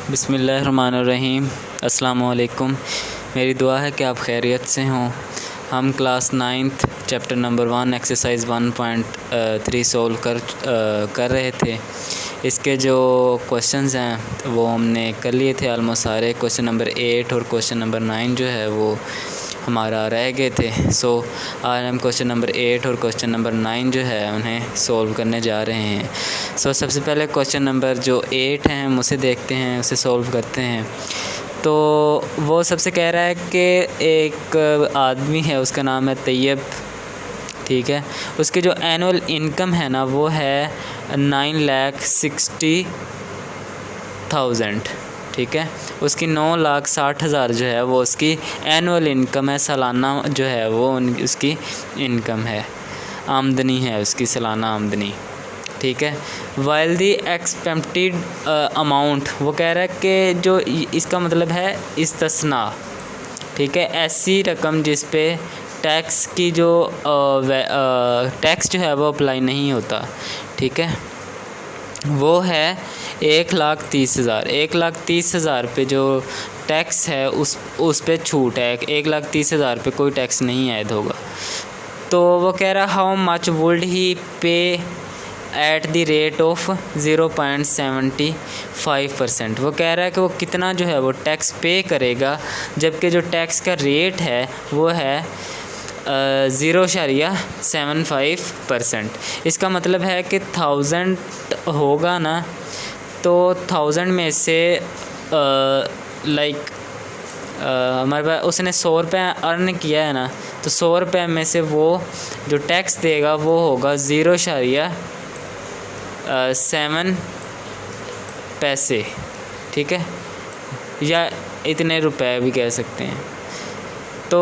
बिस्मिल्लाहिर्रहमानिर्रहीम। अस्सलाम वालेकुम। मेरी दुआ है कि आप खैरियत से हों। हम class 9th chapter number 1 exercise 1.3 solve कर रहे थे। इसके जो क्वेश्चंस हैं वो हमने कर लिए थे ऑलमोस्ट सारे। क्वेश्चन नंबर 8 और क्वेश्चन नंबर 9 जो है वो हमारा रह गए थे। आज हम क्वेश्चन नंबर 8 और क्वेश्चन नंबर 9 जो है उन्हें सोल्व करने जा रहे हैं। सबसे पहले क्वेश्चन नंबर जो 8 है हम उसे देखते हैं, उसे सोल्व करते हैं। तो वो सबसे कह रहा है कि एक आदमी है, उसका नाम है तैयब, ठीक है। उसकी जो एनुअल इनकम है ना वो है 9,60,000, ठीक है। उसकी 9,60,000 जो है वो उसकी एनुअल इनकम है, सालाना जो है वो उसकी इनकम है, आमदनी है उसकी, सालाना आमदनी, ठीक है। वाइल दी एक्सपेक्टेड अमाउंट, वो कह रहा है कि जो इसका मतलब है इस्तिस्ना, ठीक है, ऐसी रकम जिस पे टैक्स की जो टैक्स जो है वो अप्लाई नहीं होता, ठीक है। वो है 1,30,000। 1,30,000 पे जो टैक्स है उस पे छूट है। 1,30,000 पे कोई टैक्स नहीं ऐड होगा। तो वो कह रहा हाउ मच वुड ही पे एट द रेट ऑफ 0.75%। वो कह रहा है कि वो कितना जो है वो टैक्स पे करेगा, जबकि जो टैक्स का रेट है वो है 0.75%। इसका मतलब है कि 1000 होगा ना, तो 1000 में से हमारे पास उसने 100 रुपये अर्न किया है ना, तो 100 रुपये में से वो जो टैक्स देगा वो होगा 0.7 पैसे, ठीक है, या इतने रुपए भी कह सकते हैं। तो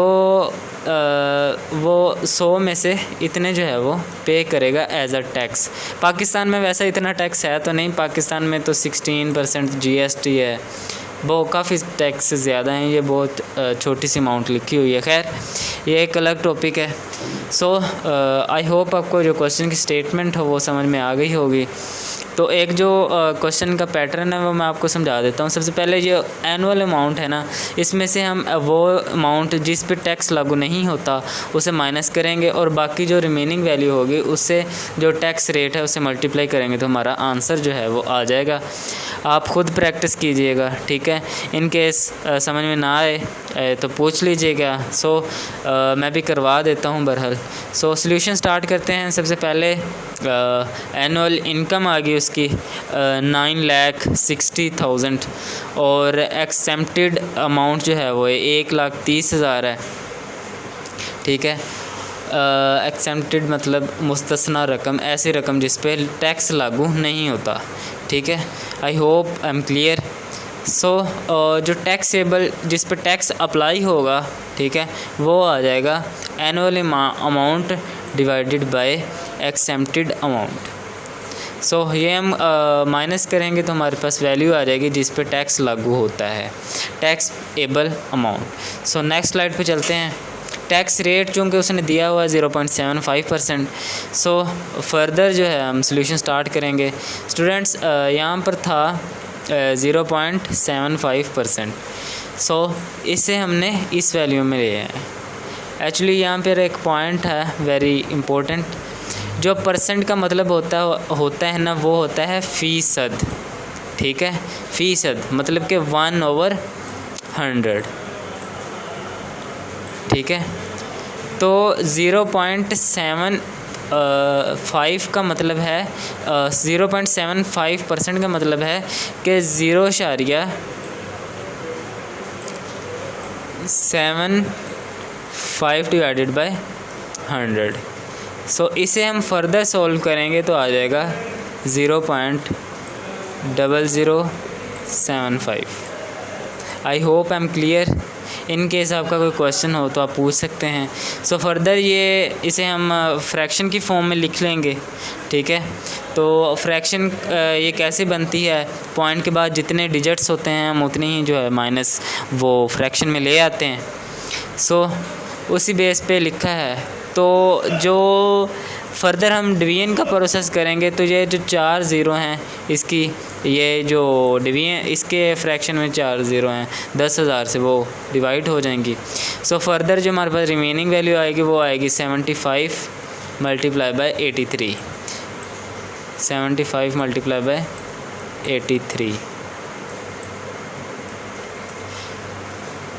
वो 100 में से इतने जो है वो पे करेगा एज अ टैक्स। पाकिस्तान में वैसा इतना टैक्स है तो नहीं, पाकिस्तान में तो 16% GST है, वो काफ़ी टैक्स ज़्यादा हैं। ये बहुत छोटी सी अमाउंट लिखी हुई है। खैर ये एक अलग टॉपिक है। आई होप आपको जो क्वेश्चन की स्टेटमेंट हो वो समझ में आ गई होगी। तो एक जो क्वेश्चन का पैटर्न है वो मैं आपको समझा देता हूँ। सबसे पहले जो एनुअल अमाउंट है ना, इसमें से हम वो अमाउंट जिस पे टैक्स लागू नहीं होता उसे माइनस करेंगे, और बाकी जो रिमेनिंग वैल्यू होगी उससे जो टैक्स रेट है उसे मल्टीप्लाई करेंगे, तो हमारा आंसर जो है वो आ जाएगा। आप ख़ुद प्रैक्टिस कीजिएगा, ठीक है। इन केस समझ में ना आए तो पूछ लीजिएगा। मैं भी करवा देता हूँ बहरहाल। सॉल्यूशन स्टार्ट करते हैं। सबसे पहले एनुअल इनकम आ गई उसकी 9,60,000, और एक्सेप्टेड अमाउंट जो है वो 1,30,000 है, ठीक है। एक्सेप्टेड मतलब मुस्तस्ना रकम, ऐसी रकम जिस पे टैक्स लागू नहीं होता, ठीक है। I hope I am clear. जो टैक्सेबल जिस पे टैक्स अप्लाई होगा, ठीक है, वो आ जाएगा annual amount divided by accepted amount. ये हम माइनस करेंगे तो हमारे पास वैल्यू आ जाएगी जिस पे टैक्स लागू होता है, टैक्सेबल अमाउंट। नेक्स्ट स्लाइड पे चलते हैं। टैक्स रेट चूँकि उसने दिया हुआ है 0.75%। फर्दर जो है हम सोल्यूशन स्टार्ट करेंगे। स्टूडेंट्स यहाँ पर था 0.75%। इसे हमने इस वैल्यू में लिया है। एक्चुअली यहाँ पर एक पॉइंट है वेरी इम्पोर्टेंट। जो परसेंट का मतलब होता है ना, वो होता है फ़ीसद, ठीक है। फ़ीसद मतलब कि 1/100, ठीक है। तो 0.75 का मतलब है 0.75% का मतलब है कि 0.75 डिवाइडेड बाय 100। इसे हम फर्दर सॉल्व करेंगे तो आ जाएगा 0.0075। I hope I am clear. In case आपका कोई क्वेश्चन हो तो आप पूछ सकते हैं। फर्दर इसे हम फ्रैक्शन की फॉर्म में लिख लेंगे, ठीक है। तो फ्रैक्शन ये कैसे बनती है, पॉइंट के बाद जितने डिजिट्स होते हैं हम उतने ही जो है माइनस वो फ्रैक्शन में ले आते हैं। उसी बेस पे लिखा है। तो जो फर्दर हम डिवीजन का प्रोसेस करेंगे तो ये जो 4 ज़ीरो हैं इसकी, ये जो डिवीजन इसके फ्रैक्शन में 4 ज़ीरो हैं 10,000 से वो डिवाइड हो जाएंगी। सो फर्दर जो हमारे पास रिमेनिंग वैल्यू आएगी वो आएगी 75 मल्टीप्लाई बाय 83, 75 मल्टीप्लाई बाय 83।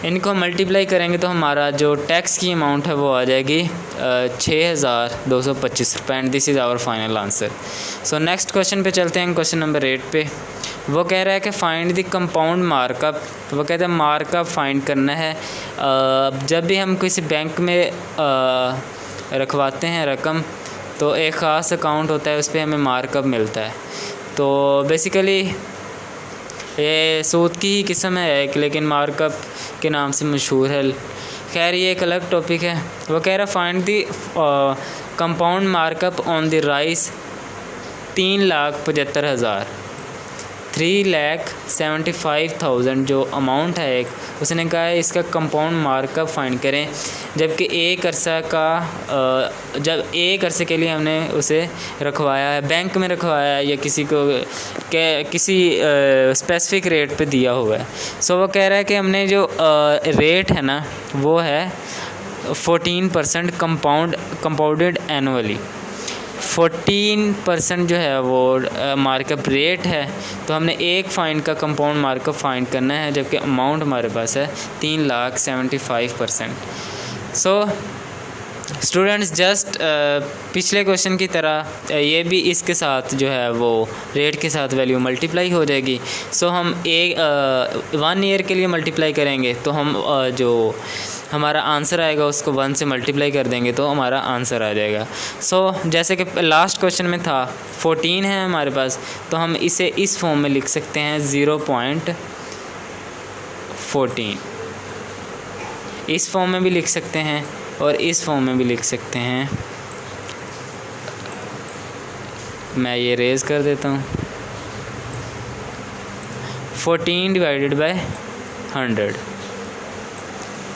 इनको मल्टीप्लाई करेंगे तो हमारा जो टैक्स की अमाउंट है वो आ जाएगी 6,225 रुपये and this is our final answer. So next question पे चलते हैं, क्वेश्चन नंबर 8 पे। वो कह रहा है कि फाइंड द कंपाउंड मार्कअप। वो कहते हैं मार्कअप फाइंड करना है। जब भी हम किसी बैंक में रखवाते हैं रकम तो एक ख़ास अकाउंट होता है, उस पर हमें मार्कअप मिलता है। तो बेसिकली ये सूद की ही किस्म है एक, लेकिन मार्कअप के नाम से मशहूर है। खैर ये एक अलग टॉपिक है। वो कह रहा find the compound markup on the rice 3,75,000, 3,75,000 जो अमाउंट है एक, उसने कहा है इसका कंपाउंड मार्कअप फाइंड करें। जबकि एक अरसा का जब एक अरसे के लिए हमने उसे रखवाया है, बैंक में रखवाया है या किसी को किसी स्पेसिफिक रेट पे दिया हुआ है। सो वो कह रहा है कि हमने जो रेट है ना वो है 14% कंपाउंडेड एनुअली। 14% जो है वो मार्कअप रेट है, तो हमने एक फाइंड का कंपाउंड मार्कअप फाइंड करना है, जबकि अमाउंट हमारे पास है 3,75,000। सो स्टूडेंट्स जस्ट पिछले क्वेश्चन की तरह ये भी इसके साथ जो है वो रेट के साथ वैल्यू मल्टीप्लाई हो जाएगी। सो हम 1 ईयर के लिए मल्टीप्लाई करेंगे तो हम जो हमारा आंसर आएगा उसको 1 से मल्टीप्लाई कर देंगे तो हमारा आंसर आ जाएगा। सो जैसे कि लास्ट क्वेश्चन में था 14 है हमारे पास, तो हम इसे इस फॉर्म में लिख सकते हैं 0.14, इस फॉर्म में भी लिख सकते हैं और इस फॉर्म में भी लिख सकते हैं। मैं ये रेज कर देता हूँ, 14 डिवाइडेड बाय 100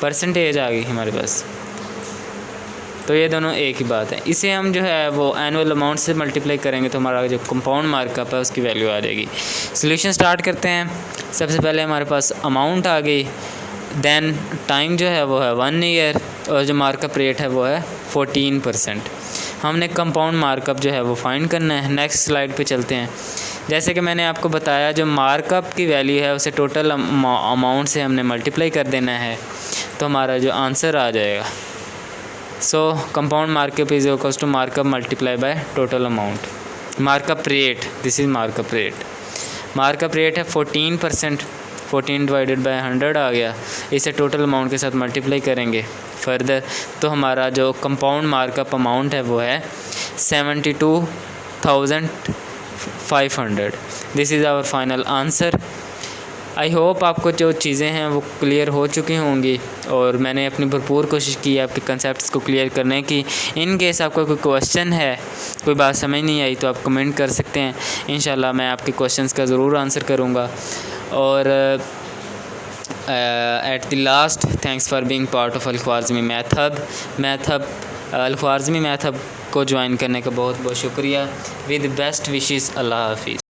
परसेंटेज आ गई हमारे पास। तो ये दोनों एक ही बात है। इसे हम जो है वो एनुअल अमाउंट से मल्टीप्लाई करेंगे तो हमारा जो कंपाउंड मार्कअप है उसकी वैल्यू आ जाएगी। सॉल्यूशन स्टार्ट करते हैं। सबसे पहले हमारे पास अमाउंट आ गई, देन टाइम जो है वो है 1 ईयर और जो मार्कअप रेट है वो है 14%। हमने कंपाउंड मार्कअप जो है वो फाइंड करना है। नेक्स्ट स्लाइड पे चलते हैं। जैसे कि मैंने आपको बताया जो मार्कअप की वैल्यू है उसे टोटल अमाउंट से हमने मल्टीप्लाई कर देना है तो हमारा जो आंसर आ जाएगा। So compound markup is equals to markup multiply by total amount. Markup rate, this is markup rate. Markup rate है 14%, 14 डिवाइडेड बाय 100 आ गया। इसे टोटल अमाउंट के साथ मल्टीप्लाई करेंगे फर्दर तो हमारा जो कंपाउंड मार्कअप अमाउंट है वो है 72,500। This is our final answer. I hope आपको जो चीज़ें हैं वो क्लियर हो चुकी होंगी और मैंने अपनी भरपूर कोशिश की है आपके कंसेप्ट्स को क्लियर करने की। इन केस आपका कोई क्वेश्चन है, कोई बात समझ नहीं आई तो आप कमेंट कर सकते हैं। इंशाल्लाह मैं आपके क्वेश्चंस का ज़रूर आंसर करूँगा। और at the last thanks for being part of Al-Khwarizmi math hub. Al-Khwarizmi math hub को ज्वाइन करने का बहुत बहुत शुक्रिया। With best wishes. अल्लाह हाफिज़।